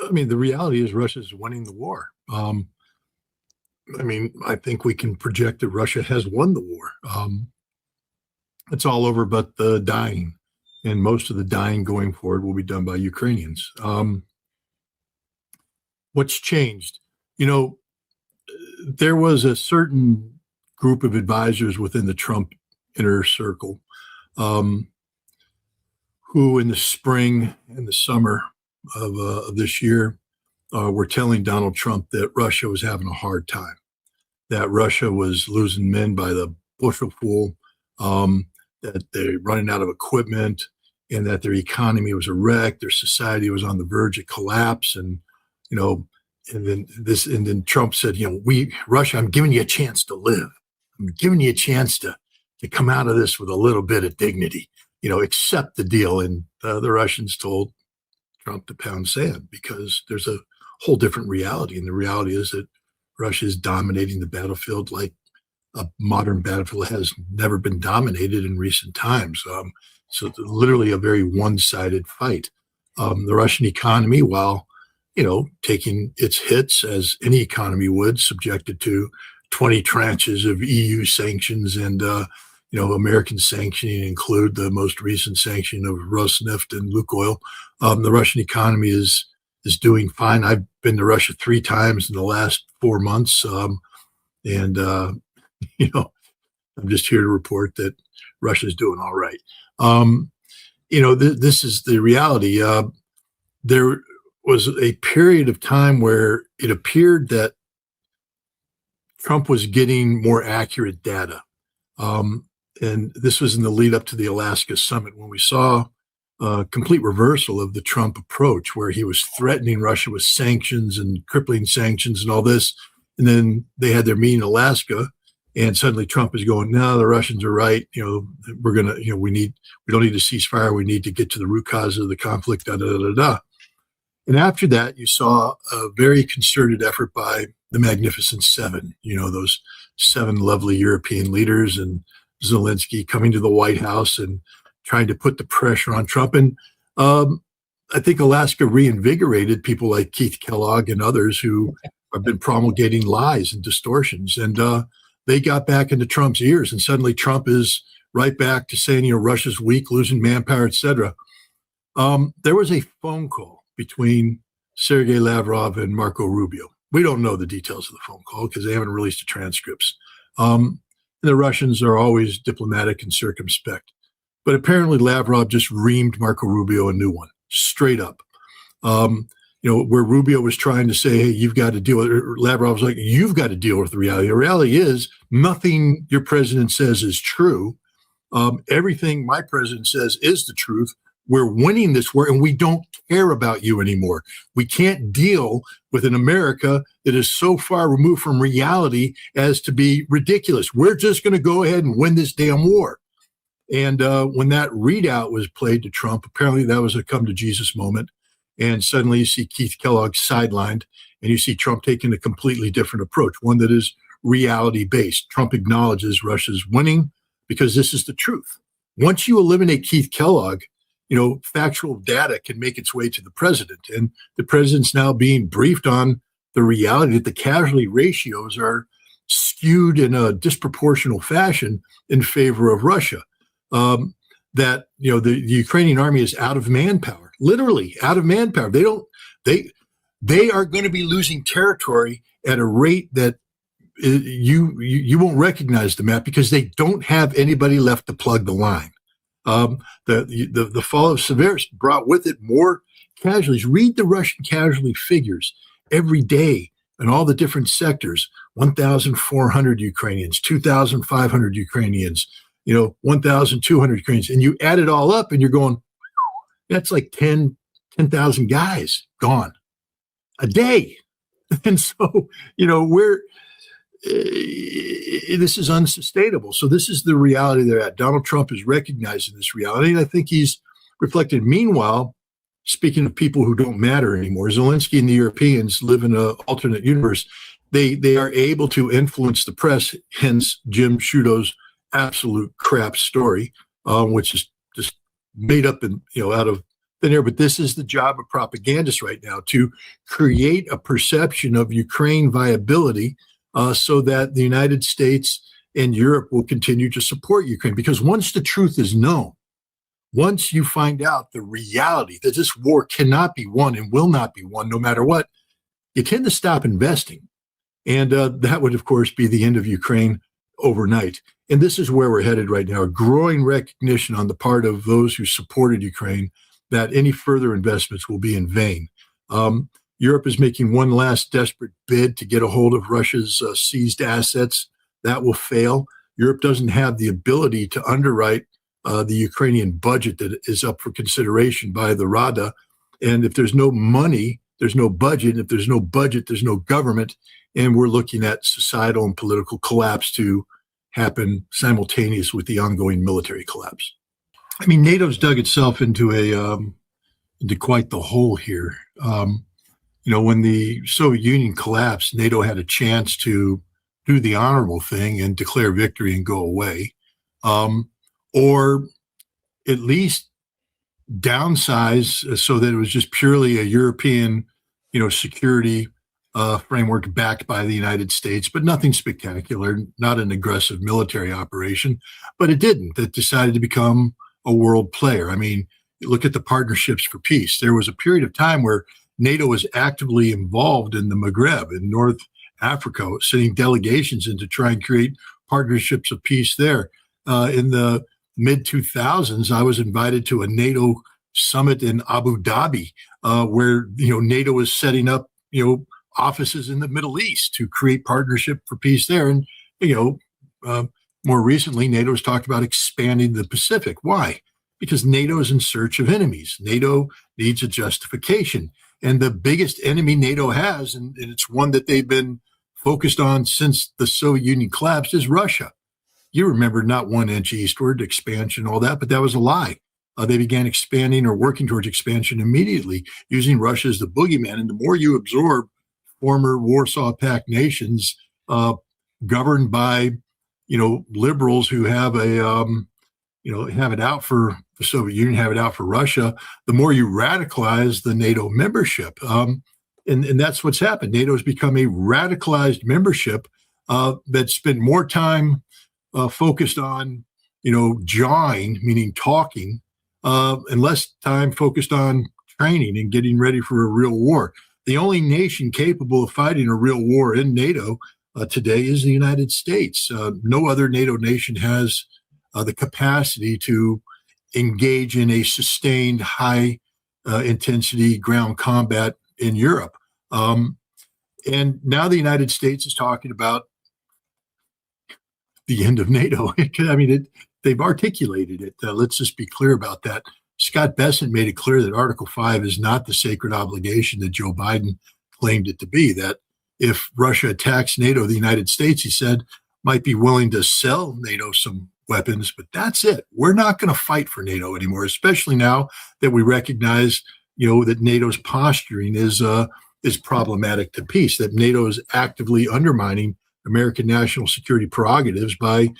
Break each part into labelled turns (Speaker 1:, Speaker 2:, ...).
Speaker 1: I mean, the reality is Russia's winning the war. I mean, I think we can project that Russia has won the war. It's all over but the dying, and most of the dying going forward will be done by Ukrainians. What's changed? You know, there was a certain group of advisors within the Trump inner circle um, who, in the spring and the summer of this year, were telling Donald Trump that Russia was having a hard time, that Russia was losing men by the bushel, um, that they're running out of equipment, and that their economy was a wreck, their society was on the verge of collapse, and you know, and then Trump said, you know, we Russia, I'm giving you a chance to live. I'm giving you a chance to come out of this with a little bit of dignity. You know, accept the deal. And the Russians told Trump to pound sand because there's a whole different reality, and the reality is that Russia is dominating the battlefield like a modern battlefield has never been dominated in recent times. So literally a very one-sided fight. The Russian economy, while taking its hits as any economy would, subjected to 20 tranches of EU sanctions and American sanctioning include the most recent sanction of Rosneft and Lukoil. The Russian economy is doing fine. I've been to Russia 3 times in the last 4 months, and I'm just here to report that Russia is doing all right. This is the reality. There was a period of time where it appeared that Trump was getting more accurate data. And this was in the lead up to the Alaska summit when we saw a complete reversal of the Trump approach, where he was threatening Russia with sanctions and crippling sanctions and all this. And then they had their meeting in Alaska, and suddenly Trump is going, no, the Russians are right. We're going to, we don't need to cease fire. We need to get to the root cause of the conflict, da, da, da, da, da. And after that, you saw a very concerted effort by the Magnificent Seven, those 7 lovely European leaders, and Zelensky coming to the White House and trying to put the pressure on Trump. And I think Alaska reinvigorated people like Keith Kellogg and others who have been promulgating lies and distortions. And they got back into Trump's ears, and suddenly Trump is right back to saying, Russia's weak, losing manpower, et cetera. There was a phone call between Sergei Lavrov and Marco Rubio. We don't know the details of the phone call because they haven't released the transcripts. The Russians are always diplomatic and circumspect. But apparently Lavrov just reamed Marco Rubio a new one, straight up. Where Rubio was trying to say, hey, you've got to deal with it, Lavrov was like, you've got to deal with the reality. The reality is nothing your president says is true. Everything my president says is the truth. We're winning this war, and we don't care about you anymore. We can't deal with an America that is so far removed from reality as to be ridiculous. We're just going to go ahead and win this damn war. And when that readout was played to Trump, apparently that was a come to Jesus moment. And suddenly you see Keith Kellogg sidelined, and you see Trump taking a completely different approach, one that is reality-based. Trump acknowledges Russia's winning because this is the truth. Once you eliminate Keith Kellogg, factual data can make its way to the president. And the president's now being briefed on the reality that the casualty ratios are skewed in a disproportional fashion in favor of Russia. That, the Ukrainian army is out of manpower, literally out of manpower. They are going to be losing territory at a rate that you won't recognize the map because they don't have anybody left to plug the line. The fall of Severus brought with it more casualties. Read the Russian casualty figures every day in all the different sectors. 1,400 Ukrainians, 2,500 Ukrainians, 1,200 Ukrainians. And you add it all up and you're going, that's like 10,000 guys gone a day. And so, this is unsustainable. So this is the reality they're at. Donald Trump is recognizing this reality, and I think he's reflected. Meanwhile, speaking of people who don't matter anymore, Zelensky and the Europeans live in an alternate universe. They are able to influence the press, hence Jim Sciutto's absolute crap story, which is just made up out of thin air. But this is the job of propagandists right now, to create a perception of Ukraine viability so that the United States and Europe will continue to support Ukraine. Because once the truth is known, once you find out the reality that this war cannot be won and will not be won no matter what, you tend to stop investing. And that would, of course, be the end of Ukraine overnight. And this is where we're headed right now, a growing recognition on the part of those who supported Ukraine that any further investments will be in vain. Europe is making one last desperate bid to get a hold of Russia's seized assets. That will fail. Europe doesn't have the ability to underwrite the Ukrainian budget that is up for consideration by the Rada. And if there's no money, there's no budget. And if there's no budget, there's no government. And we're looking at societal and political collapse to happen simultaneous with the ongoing military collapse. I mean, NATO's dug itself into quite the hole here. When the Soviet Union collapsed, NATO had a chance to do the honorable thing and declare victory and go away, or at least downsize so that it was just purely a European, security framework backed by the United States, but nothing spectacular, not an aggressive military operation. But it didn't. It decided to become a world player. I mean, look at the Partnerships for Peace. There was a period of time where NATO was actively involved in the Maghreb, in North Africa, sending delegations in to try and create partnerships of peace there. In the mid-2000s, I was invited to a NATO summit in Abu Dhabi, where NATO was setting up offices in the Middle East to create partnership for peace there. And more recently, NATO has talked about expanding the Pacific. Why? Because NATO is in search of enemies. NATO needs a justification. And the biggest enemy NATO has, and it's one that they've been focused on since the Soviet Union collapsed, is Russia. You remember not 1 inch eastward expansion, all that, but that was a lie. They began expanding or working towards expansion immediately, using Russia as the boogeyman. And the more you absorb former Warsaw Pact nations governed by, liberals who have have it out for the Soviet Union, have it out for Russia, the more you radicalize the NATO membership. And that's what's happened. NATO has become a radicalized membership that spent more time focused on, jawing, meaning talking, and less time focused on training and getting ready for a real war. The only nation capable of fighting a real war in NATO today is the United States. No other NATO nation has the capacity to engage in a sustained high intensity ground combat in Europe. And now the United States is talking about the end of NATO. I mean, they've articulated it. Let's just be clear about that. Scott Bessent made it clear that Article 5 is not the sacred obligation that Joe Biden claimed it to be, that if Russia attacks NATO, the United States, he said, might be willing to sell NATO some weapons, but that's it. We're not going to fight for NATO anymore, especially now that we recognize, that NATO's posturing is problematic to peace, that NATO is actively undermining American national security prerogatives by,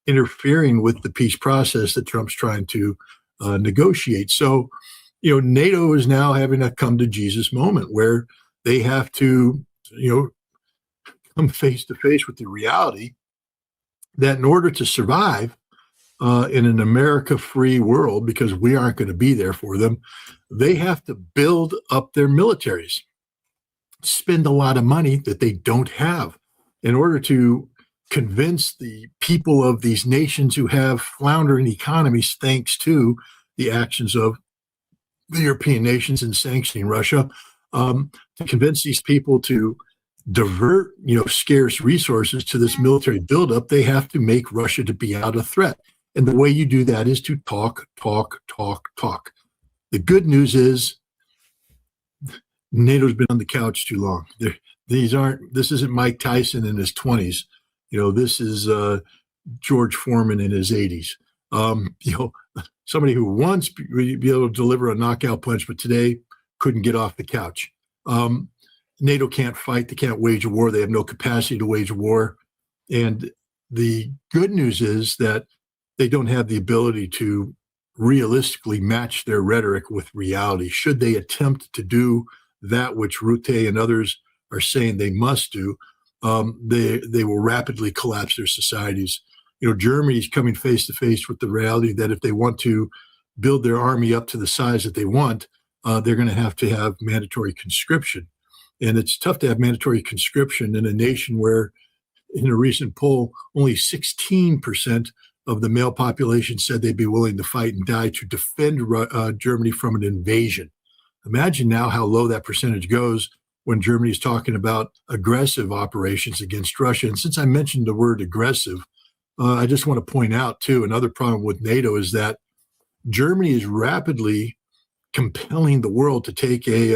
Speaker 1: interfering with the peace process that Trump's trying to negotiate. So, NATO is now having a come to Jesus moment where they have to, come face to face with the reality that in order to survive in an America-free world, because we aren't going to be there for them, they have to build up their militaries, spend a lot of money that they don't have in order to convince the people of these nations who have floundering economies, thanks to the actions of the European nations in sanctioning Russia, to convince these people to divert, scarce resources to this military buildup. They have to make Russia to be out a threat. And the way you do that is to talk. The good news is NATO's been on the couch too long. This isn't Mike Tyson in his 20s. This is George Foreman in his 80s. Somebody who once be able to deliver a knockout punch, but today couldn't get off the couch. NATO can't fight. They can't wage a war. They have no capacity to wage a war. And the good news is that they don't have the ability to realistically match their rhetoric with reality. Should they attempt to do that which Ritter and others are saying they must do, they will rapidly collapse their societies. Germany's coming face to face with the reality that if they want to build their army up to the size that they want, they're going to have mandatory conscription. And it's tough to have mandatory conscription in a nation where, in a recent poll, only 16% of the male population said they'd be willing to fight and die to defend Germany from an invasion. Imagine now how low that percentage goes when Germany is talking about aggressive operations against Russia. And since I mentioned the word aggressive, I just want to point out, too, another problem with NATO is that Germany is rapidly compelling the world to take a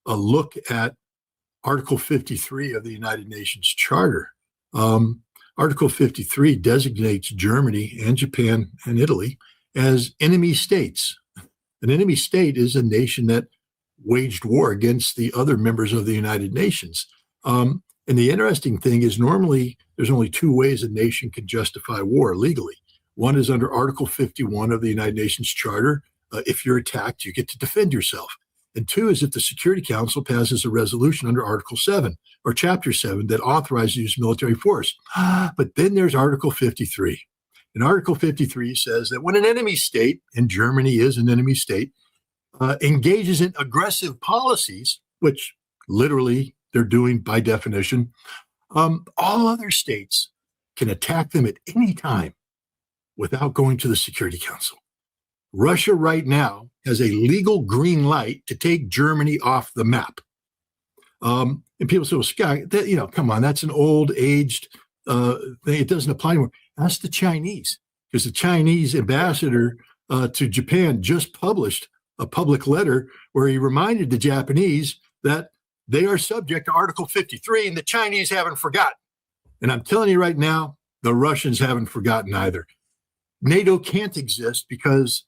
Speaker 1: look at Article 53 of the United Nations Charter. Article 53 designates Germany and Japan and Italy as enemy states. An enemy state is a nation that waged war against the other members of the United Nations. And the interesting thing is normally there's only two ways a nation can justify war legally. One is under Article 51 of the United Nations Charter. If you're attacked, you get to defend yourself. And two is if the Security Council passes a resolution under Article 7 or Chapter 7 that authorizes use military force. But then there's Article 53. And Article 53 says that when an enemy state, and Germany is an enemy state, engages in aggressive policies, which literally they're doing by definition, all other states can attack them at any time without going to the Security Council. Russia right now has a legal green light to take Germany off the map. And people say, well, Scott, come on, that's an old, aged thing. It doesn't apply anymore. Ask the Chinese, because the Chinese ambassador to Japan just published a public letter where he reminded the Japanese that they are subject to Article 53 and the Chinese haven't forgotten. And I'm telling you right now, the Russians haven't forgotten either. NATO can't exist because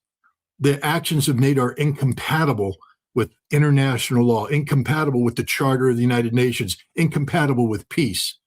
Speaker 1: the actions of NATO are incompatible with international law, incompatible with the Charter of the United Nations, incompatible with peace.